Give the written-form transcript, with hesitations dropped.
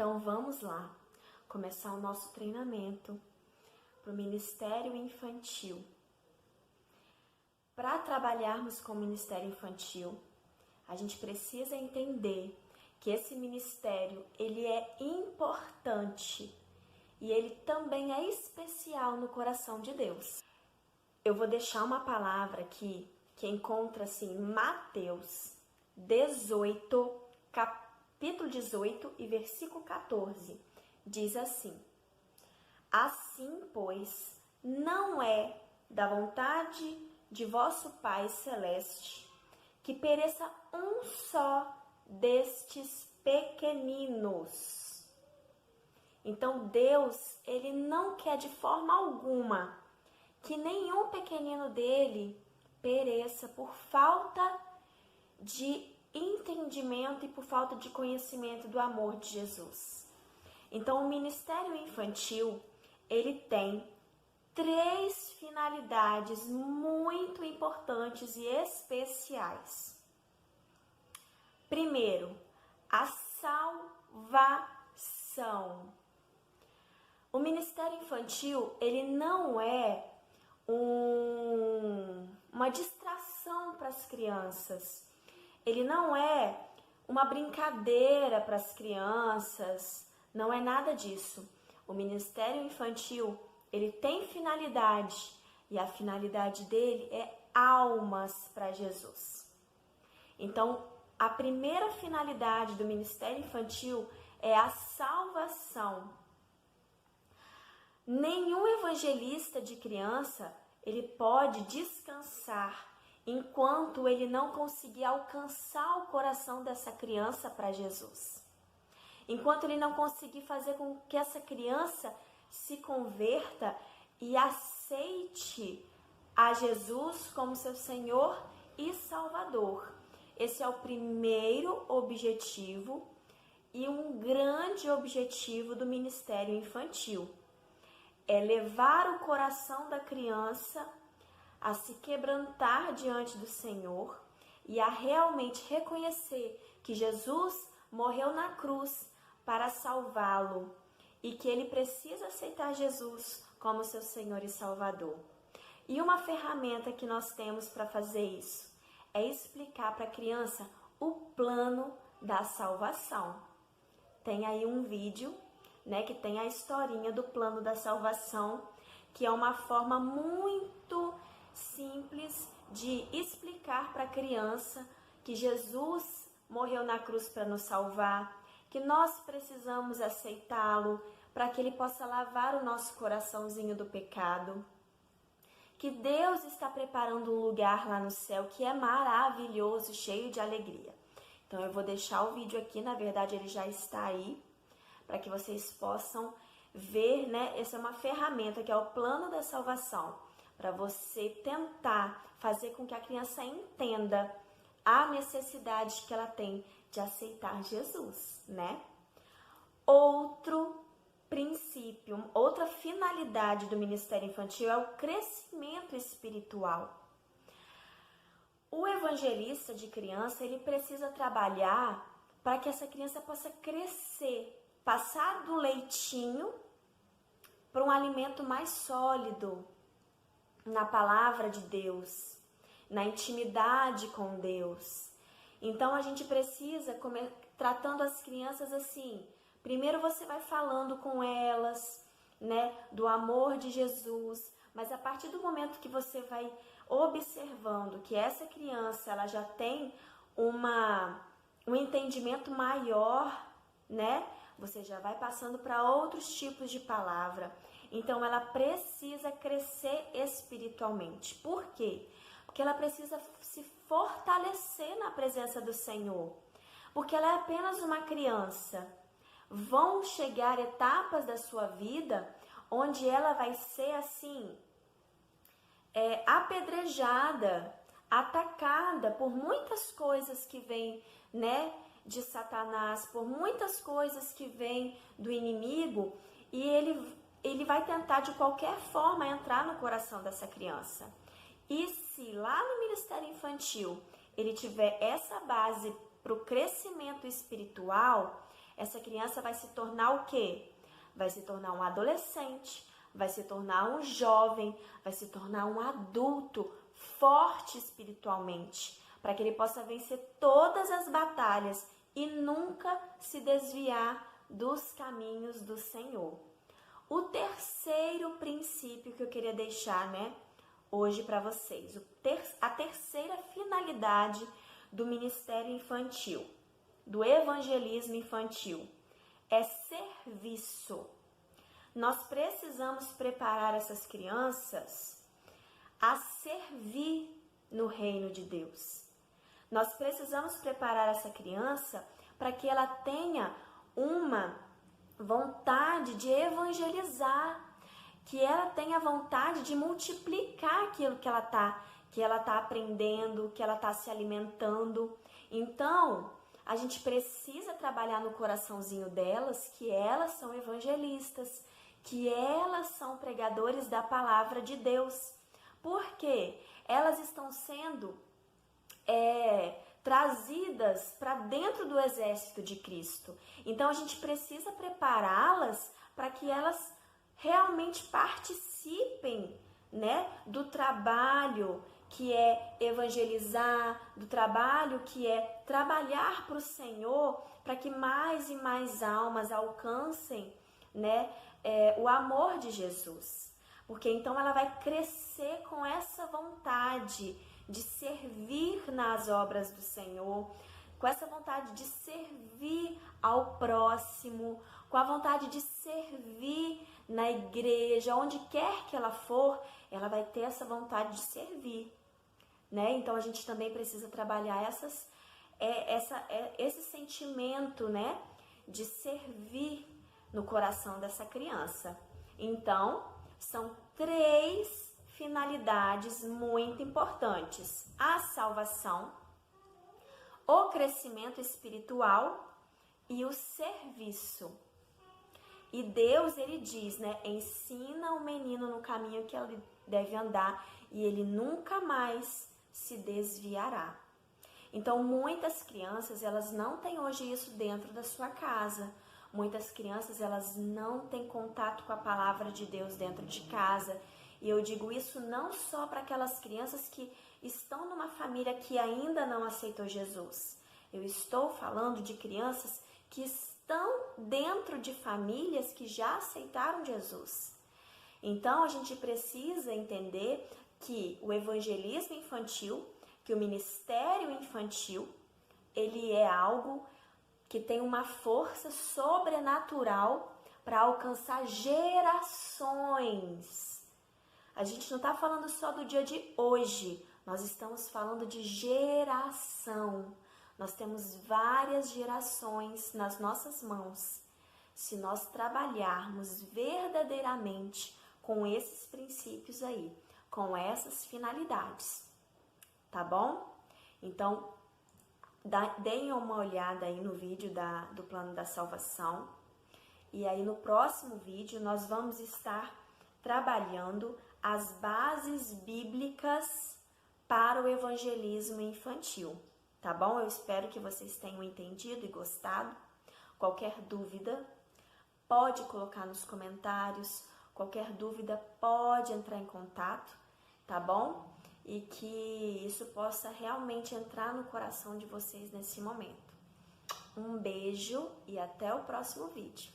Então vamos lá, começar o nosso treinamento para o Ministério Infantil. Para trabalharmos com o Ministério Infantil, a gente precisa entender que esse ministério ele é importante e ele também é especial no coração de Deus. Eu vou deixar uma palavra aqui que encontra-se em Mateus 18, capítulo 18 e versículo 14. Diz assim: Assim, pois, não é da vontade de vosso Pai Celeste que pereça um só destes pequeninos. Então Deus, ele não quer de forma alguma que nenhum pequenino dele pereça por falta de entendimento e por falta de conhecimento do amor de Jesus. Então o ministério infantil, ele tem 3 finalidades muito importantes e especiais. Primeiro, a salvação. O ministério infantil, ele não é uma distração para as crianças. Ele não é uma brincadeira para as crianças. Não é nada disso. O ministério infantil, ele tem finalidade. E a finalidade dele é almas para Jesus. Então, a primeira finalidade do ministério infantil é a salvação. Nenhum evangelista de criança, ele pode descansar enquanto ele não conseguir alcançar o coração dessa criança para Jesus. Enquanto ele não conseguir fazer com que essa criança se converta e aceite a Jesus como seu Senhor e Salvador. Esse é o primeiro objetivo e um grande objetivo do ministério infantil. É levar o coração da criança a se quebrantar diante do Senhor e a realmente reconhecer que Jesus morreu na cruz para salvá-lo e que ele precisa aceitar Jesus como seu Senhor e Salvador. E uma ferramenta que nós temos para fazer isso é explicar para a criança o plano da salvação. Tem aí um vídeo, que tem a historinha do plano da salvação, que é uma forma muito simples de explicar para a criança que Jesus morreu na cruz para nos salvar, que nós precisamos aceitá-lo para que ele possa lavar o nosso coraçãozinho do pecado, que Deus está preparando um lugar lá no céu que é maravilhoso, cheio de alegria. Então eu vou deixar o vídeo aqui, na verdade ele já está aí, para que vocês possam ver, Essa é uma ferramenta que é o plano da salvação, para você tentar fazer com que a criança entenda a necessidade que ela tem de aceitar Jesus, Outro princípio, outra finalidade do ministério infantil é o crescimento espiritual. O evangelista de criança, ele precisa trabalhar para que essa criança possa crescer, passar do leitinho para um alimento mais sólido na palavra de Deus, na intimidade com Deus. Então a gente precisa, tratando as crianças assim, primeiro você vai falando com elas, do amor de Jesus, mas a partir do momento que você vai observando que essa criança, ela já tem um entendimento maior, você já vai passando para outros tipos de palavra. Então ela precisa crescer espiritualmente. Por quê? Porque ela precisa se fortalecer na presença do Senhor. Porque ela é apenas uma criança. Vão chegar etapas da sua vida onde ela vai ser assim, apedrejada, atacada por muitas coisas que vêm, de Satanás, por muitas coisas que vêm do inimigo, e ele vai tentar de qualquer forma entrar no coração dessa criança. E se lá no ministério infantil ele tiver essa base para o crescimento espiritual, essa criança vai se tornar o quê? Vai se tornar um adolescente, vai se tornar um jovem, vai se tornar um adulto forte espiritualmente, para que ele possa vencer todas as batalhas e nunca se desviar dos caminhos do Senhor. O terceiro princípio que eu queria deixar, hoje para vocês, a terceira finalidade do ministério infantil, do evangelismo infantil, é serviço. Nós precisamos preparar essas crianças a servir no reino de Deus. Nós precisamos preparar essa criança para que ela tenha uma vontade de evangelizar, que ela tenha vontade de multiplicar aquilo que ela tá aprendendo, que ela está se alimentando. Então, a gente precisa trabalhar no coraçãozinho delas que elas são evangelistas, que elas são pregadores da palavra de Deus. Porque elas estão sendo trazidas para dentro do exército de Cristo. Então a gente precisa prepará-las para que elas realmente participem, do trabalho que é evangelizar, do trabalho que é trabalhar para o Senhor, para que mais e mais almas alcancem, o amor de Jesus. Porque então ela vai crescer com essa vontade de servir nas obras do Senhor, com essa vontade de servir ao próximo, com a vontade de servir na igreja, onde quer que ela for, ela vai ter essa vontade de servir, Então a gente também precisa trabalhar esse sentimento, de servir no coração dessa criança. Então, são 3 finalidades muito importantes: a salvação, o crescimento espiritual e o serviço. E Deus, ele diz, ensina o menino no caminho que ele deve andar e ele nunca mais se desviará. Então, muitas crianças, elas não têm hoje isso dentro da sua casa. Muitas crianças, elas não têm contato com a palavra de Deus dentro de casa. E eu digo isso não só para aquelas crianças que estão numa família que ainda não aceitou Jesus. Eu estou falando de crianças que estão dentro de famílias que já aceitaram Jesus. Então, a gente precisa entender que o evangelismo infantil, que o ministério infantil, ele é algo que tem uma força sobrenatural para alcançar gerações. A gente não está falando só do dia de hoje, nós estamos falando de geração. Nós temos várias gerações nas nossas mãos. Se nós trabalharmos verdadeiramente com esses princípios aí, com essas finalidades, tá bom? Então, deem uma olhada aí no vídeo do plano da salvação. E aí no próximo vídeo nós vamos estar trabalhando as bases bíblicas para o evangelismo infantil, tá bom? Eu espero que vocês tenham entendido e gostado. Qualquer dúvida, pode colocar nos comentários. Qualquer dúvida, pode entrar em contato, tá bom? E que isso possa realmente entrar no coração de vocês nesse momento. Um beijo e até o próximo vídeo.